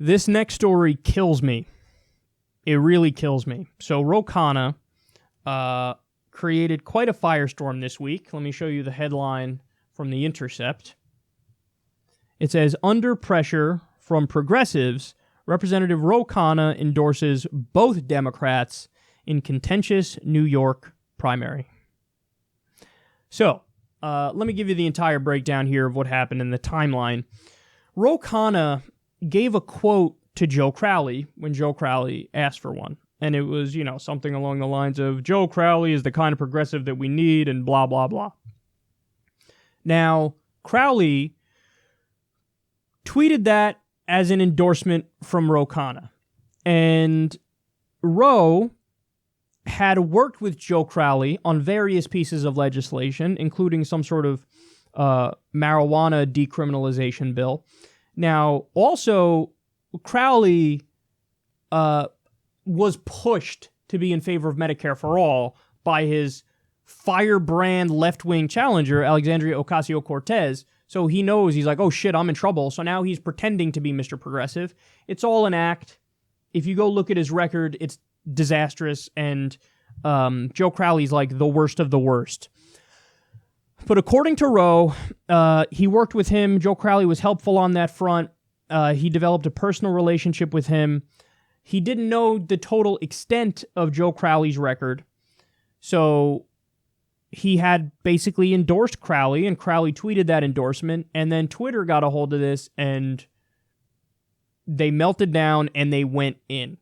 This next story kills me. It really kills me. So Ro Khanna created quite a firestorm this week. Let me show you the headline from The Intercept. It says, under pressure from progressives, Representative Ro Khanna endorses both Democrats in contentious New York primary. So, let me give you the entire breakdown here of what happened in the timeline. Ro Khanna gave a quote to Joe Crowley when Joe Crowley asked for one. And it was, something along the lines of, Joe Crowley is the kind of progressive that we need, and blah, blah, blah. Now, Crowley tweeted that as an endorsement from Ro Khanna. And Ro had worked with Joe Crowley on various pieces of legislation, including some sort of marijuana decriminalization bill. Now, also, Crowley was pushed to be in favor of Medicare for all by his firebrand left-wing challenger, Alexandria Ocasio-Cortez. So he knows, he's like, oh shit, I'm in trouble. So now he's pretending to be Mr. Progressive. It's all an act. If you go look at his record, it's disastrous. And Joe Crowley's like the worst of the worst. But according to Ro, he worked with him. Joe Crowley was helpful on that front. He developed a personal relationship with him. He didn't know the total extent of Joe Crowley's record. So he had basically endorsed Crowley, and Crowley tweeted that endorsement, and then Twitter got a hold of this, and they melted down, and they went in.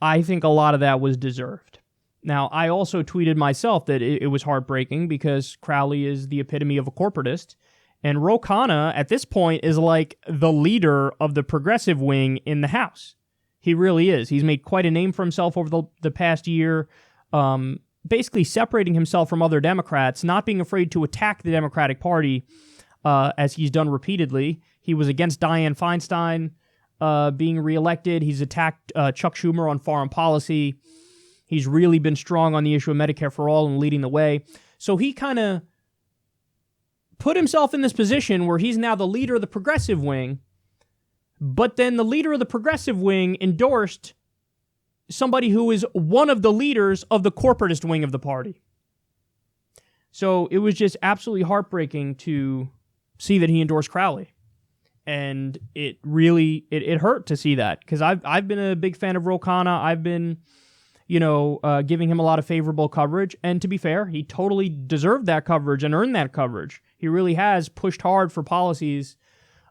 I think a lot of that was deserved. Now, I also tweeted myself that it was heartbreaking because Crowley is the epitome of a corporatist, and Ro Khanna, at this point, is like the leader of the progressive wing in the House. He really is. He's made quite a name for himself over the past year, basically separating himself from other Democrats, not being afraid to attack the Democratic Party, as he's done repeatedly. He was against Dianne Feinstein being reelected. He's attacked Chuck Schumer on foreign policy. He's really been strong on the issue of Medicare for all and leading the way. So he kind of put himself in this position where he's now the leader of the progressive wing, but then the leader of the progressive wing endorsed somebody who is one of the leaders of the corporatist wing of the party. So it was just absolutely heartbreaking to see that he endorsed Crowley. And it really, it hurt to see that, because I've been a big fan of Ro Khanna. I've been, giving him a lot of favorable coverage. And to be fair, he totally deserved that coverage and earned that coverage. He really has pushed hard for policies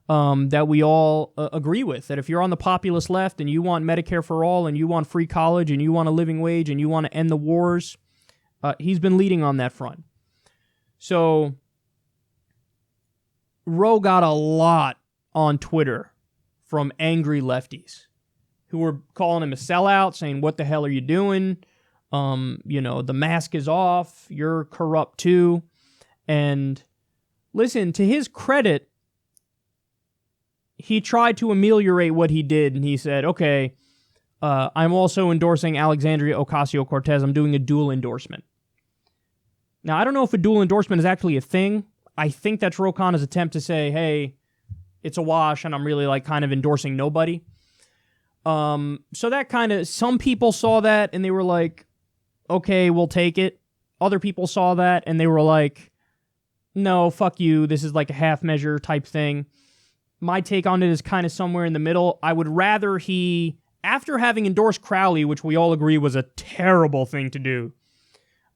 that we all agree with. That if you're on the populist left and you want Medicare for all and you want free college and you want a living wage and you want to end the wars, he's been leading on that front. So Ro got a lot on Twitter from angry lefties who were calling him a sellout, saying, what the hell are you doing? The mask is off. You're corrupt too. And listen, to his credit, he tried to ameliorate what he did, and he said, okay, I'm also endorsing Alexandria Ocasio-Cortez. I'm doing a dual endorsement. Now, I don't know if a dual endorsement is actually a thing. I think that's Ro Khanna's attempt to say, hey, it's a wash, and I'm really kind of endorsing nobody. So that kind of, some people saw that, and they were like, okay, we'll take it. Other people saw that, and they were like, no, fuck you. This is like a half measure type thing. My take on it is kind of somewhere in the middle. I would rather he, after having endorsed Crowley, which we all agree was a terrible thing to do,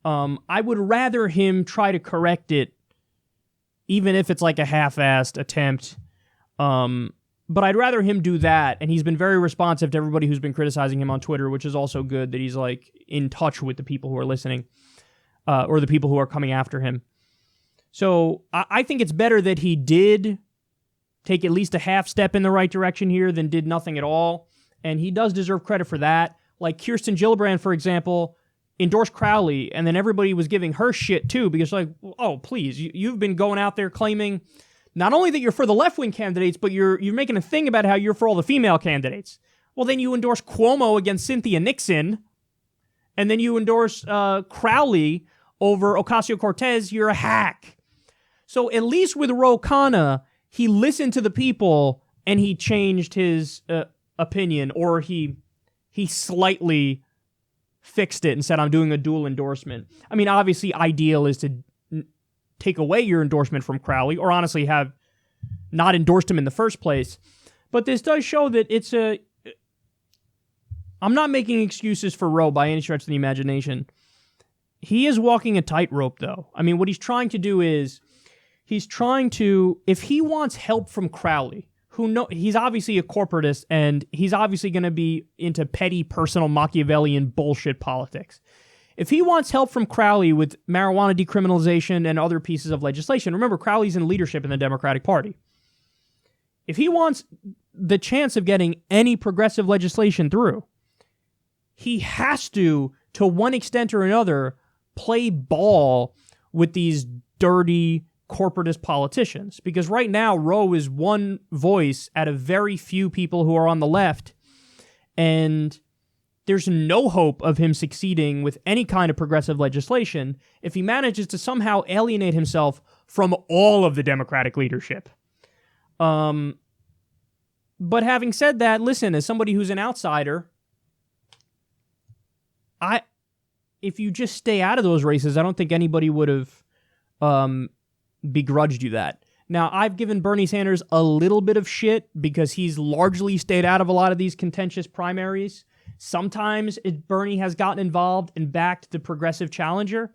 I would rather him try to correct it, even if it's like a half-assed attempt. But I'd rather him do that, and he's been very responsive to everybody who's been criticizing him on Twitter, which is also good that he's in touch with the people who are listening, or the people who are coming after him. So I think it's better that he did take at least a half step in the right direction here than did nothing at all. And he does deserve credit for that. Like Kirsten Gillibrand, for example, endorsed Crowley, and then everybody was giving her shit too, because oh, please, you've been going out there claiming not only that you're for the left-wing candidates, but you're making a thing about how you're for all the female candidates. Well, then you endorse Cuomo against Cynthia Nixon, and then you endorse Crowley over Ocasio-Cortez. You're a hack. So at least with Ro Khanna, he listened to the people and he changed his opinion, or he slightly fixed it and said, I'm doing a dual endorsement. I mean, obviously, ideal is to take away your endorsement from Crowley, or honestly have not endorsed him in the first place. But this does show that I'm not making excuses for Roe by any stretch of the imagination. He is walking a tightrope, though. I mean, what he's trying to do is, if he wants help from Crowley, he's obviously a corporatist, and he's obviously going to be into petty, personal, Machiavellian bullshit politics. If he wants help from Crowley with marijuana decriminalization and other pieces of legislation, remember, Crowley's in leadership in the Democratic Party. If he wants the chance of getting any progressive legislation through, he has to one extent or another, play ball with these dirty corporatist politicians. Because right now, Roe is one voice out of very few people who are on the left, and there's no hope of him succeeding with any kind of progressive legislation if he manages to somehow alienate himself from all of the Democratic leadership. But having said that, listen, as somebody who's an outsider, if you just stay out of those races, I don't think anybody would have begrudged you that. Now, I've given Bernie Sanders a little bit of shit because he's largely stayed out of a lot of these contentious primaries. Sometimes Bernie has gotten involved and backed the progressive challenger,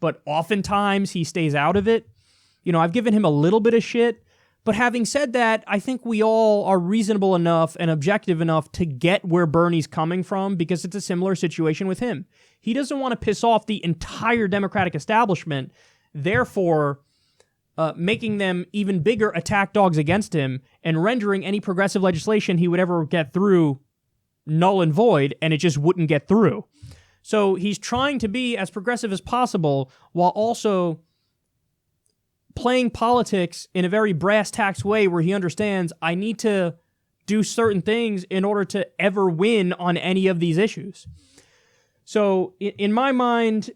but oftentimes he stays out of it. You know, I've given him a little bit of shit, but having said that, I think we all are reasonable enough and objective enough to get where Bernie's coming from, because it's a similar situation with him. He doesn't want to piss off the entire Democratic establishment, therefore making them even bigger attack dogs against him and rendering any progressive legislation he would ever get through null and void, and it just wouldn't get through. So he's trying to be as progressive as possible while also playing politics in a very brass tacks way where he understands I need to do certain things in order to ever win on any of these issues. So in my mind,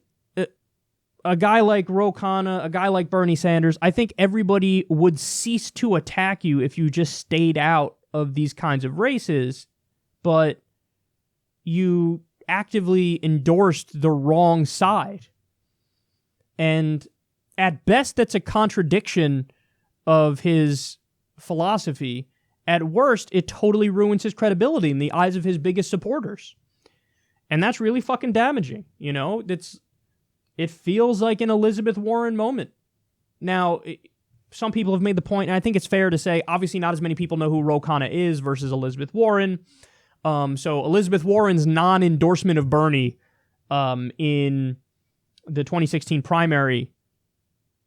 a guy like Ro Khanna, a guy like Bernie Sanders, I think everybody would cease to attack you if you just stayed out of these kinds of races, but you actively endorsed the wrong side. And at best, that's a contradiction of his philosophy. At worst, it totally ruins his credibility in the eyes of his biggest supporters. And that's really fucking damaging, you know? It feels like an Elizabeth Warren moment. Now, some people have made the point, and I think it's fair to say, obviously not as many people know who Ro Khanna is versus Elizabeth Warren. So Elizabeth Warren's non-endorsement of Bernie in the 2016 primary,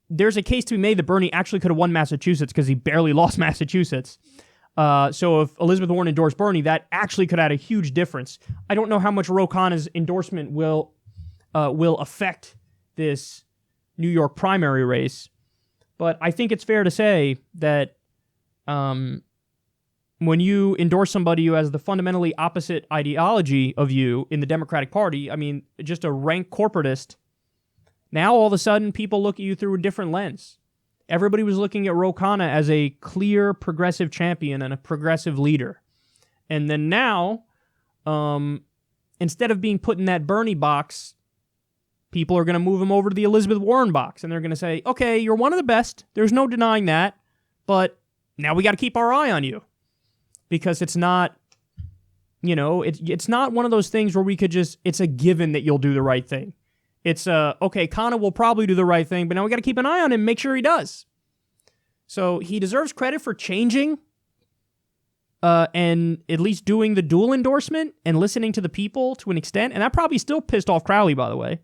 there's a case to be made that Bernie actually could have won Massachusetts because he barely lost Massachusetts. So if Elizabeth Warren endorsed Bernie, that actually could add a huge difference. I don't know how much Ro Khanna's endorsement will affect this New York primary race, but I think it's fair to say that when you endorse somebody who has the fundamentally opposite ideology of you in the Democratic Party, I mean, just a rank corporatist, now all of a sudden people look at you through a different lens. Everybody was looking at Ro Khanna as a clear progressive champion and a progressive leader. And then now, instead of being put in that Bernie box, people are going to move him over to the Elizabeth Warren box. And they're going to say, okay, you're one of the best. There's no denying that. But now we got to keep our eye on you. Because it's not, you know, it's not one of those things where we could just, it's a given that you'll do the right thing. It's okay, Khanna will probably do the right thing, but now we got to keep an eye on him and make sure he does. So he deserves credit for changing and at least doing the dual endorsement and listening to the people to an extent. And that probably still pissed off Crowley, by the way.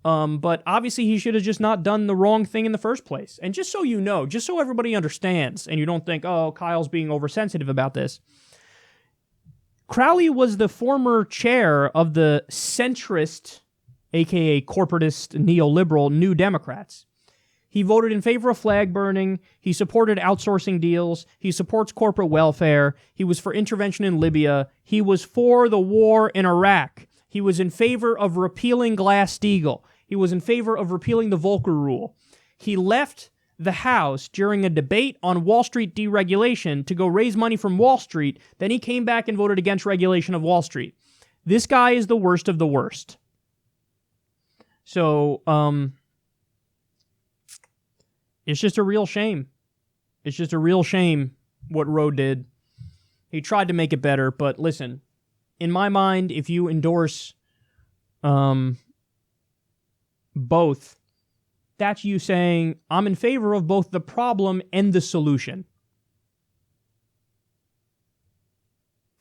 But obviously he should have just not done the wrong thing in the first place. And just so you know, just so everybody understands, and you don't think, oh, Kyle's being oversensitive about this, Crowley was the former chair of the centrist, aka corporatist, neoliberal New Democrats. He voted in favor of flag burning. He supported outsourcing deals. He supports corporate welfare. He was for intervention in Libya. He was for the war in Iraq. He was in favor of repealing Glass-Steagall. He was in favor of repealing the Volcker Rule. He left the House during a debate on Wall Street deregulation to go raise money from Wall Street. Then he came back and voted against regulation of Wall Street. This guy is the worst of the worst. So, it's just a real shame. It's just a real shame what Roe did. He tried to make it better, but listen, in my mind, if you endorse both, that's you saying, I'm in favor of both the problem and the solution.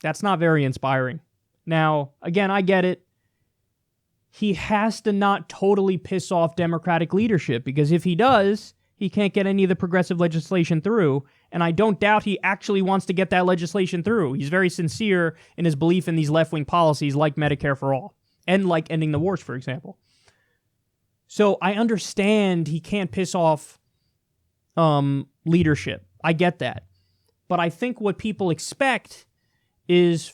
That's not very inspiring. Now, again, I get it. He has to not totally piss off Democratic leadership, because if he does, he can't get any of the progressive legislation through, and I don't doubt he actually wants to get that legislation through. He's very sincere in his belief in these left-wing policies like Medicare for All, and like ending the wars, for example. So I understand he can't piss off leadership. I get that. But I think what people expect is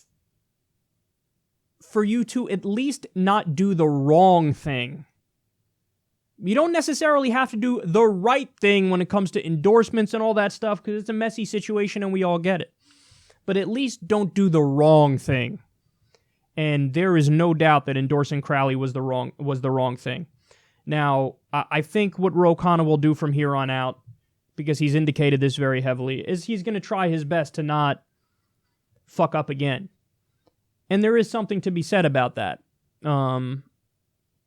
for you to at least not do the wrong thing. You don't necessarily have to do the right thing when it comes to endorsements and all that stuff, because it's a messy situation and we all get it. But at least don't do the wrong thing. And there is no doubt that endorsing Crowley was the wrong thing. Now, I think what Khanna will do from here on out, because he's indicated this very heavily, is he's going to try his best to not fuck up again. And there is something to be said about that.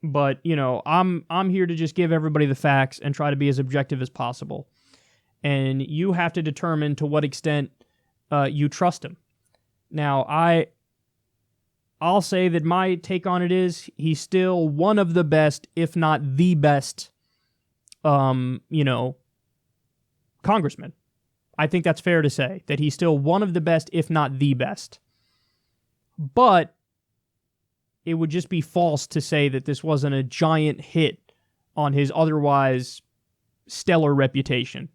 But, you know, I'm here to just give everybody the facts and try to be as objective as possible. And you have to determine to what extent you trust him. Now, I'll say that my take on it is he's still one of the best, if not the best, congressman. I think that's fair to say, that he's still one of the best, if not the best. But it would just be false to say that this wasn't a giant hit on his otherwise stellar reputation.